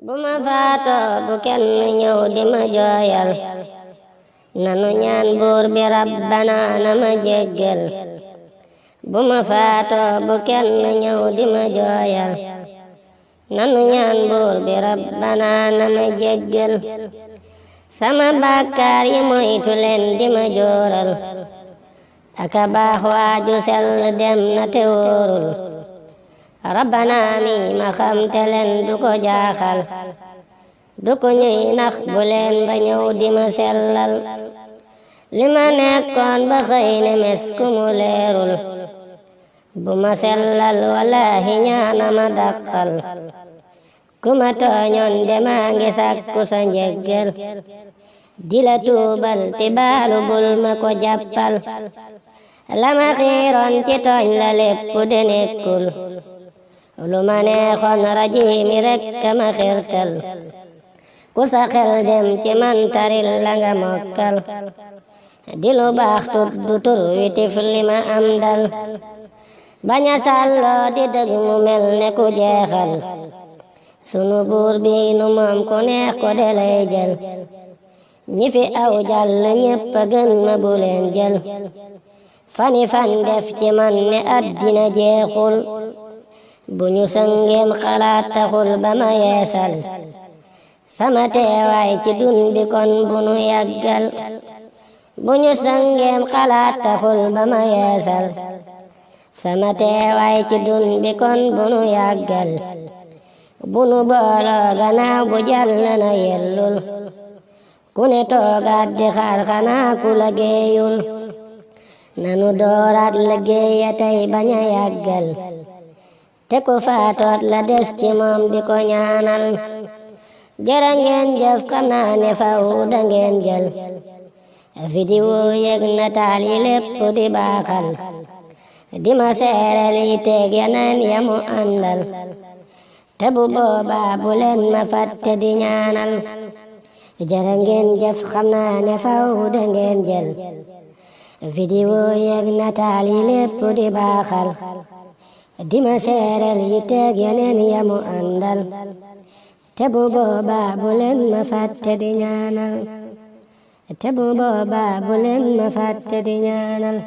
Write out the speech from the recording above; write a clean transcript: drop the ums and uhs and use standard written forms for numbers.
bu ma faatoo bu kenn ñëw di ma jooyal nanu ñaan buur bi rabbana na ma jéggal bu ma faatoo bu kenn ñëw di ma jooyal nanu ñaan buur bi rabbana na ma jéggal sama bàkkaar yi moytu leen di ma jooral aka baax waaju sell dem na te wóorul rabbana mi ma xam te leen du ko jaaxal du ko ñuy nax bu leen ba ñëw di ma sellal li ma nekkoon ba xëy ne mes ku mu leerul bu ma sellal wallahi ñaana ma dàqal ku ma tooñoon de maa ngi sàkku sa njéggal di la tuubal ti baalu bul ma ko jàppal la ma xiiroon ci tooñ la lépp de nekkul lu ma neexoon rajiimi rekk ma xirtal ku sa xel dem ci man taril la nga mokkal di lu baax tuddu tur wi tif li ma am dal baña sàlloo di dëgg mu mel ne ku jeexal sunu buur bi nu moom ku neex ko de lay jël ñi fi aw jàll ñépp a gën ma bu leen jël fani fan def ci man ne àddina jeexul bu ñu sëngeem xalaat taxul ba ma yeesal sama teewaay ci dun bi kon bu nu yàggal bu ñu sëngeem xalaat taxul ba ma yeesal sama teewaay ci dun bi kon bu nu yàggal bu nu booloo gannaaw bu jàll na yellul ku ne toogaat di xaar xanaa ku liggéeyul nanu dooraat liggéeya tey bañ a yàggal te ku faatoot la des ci moom di ko ñaanal jërë ngeen jëf xam naa ne faw da ngeen jël vidéo yeg nataal yi lépp di baaxal di ma seereel yi teeg yeneen yamu àndal te bu boobaa bu leen ma fàtte di ñaanal jërë ngeen jëf xam naa ne faw da ngeen jël vidéo yeg nataal yi lépp di baaxal di ma seereel yi teeg yeneen yamu àndal te bu boobaa bu leen ma fàtte di ñaanal te bu boobaa bu leen ma fàtte di ñaanal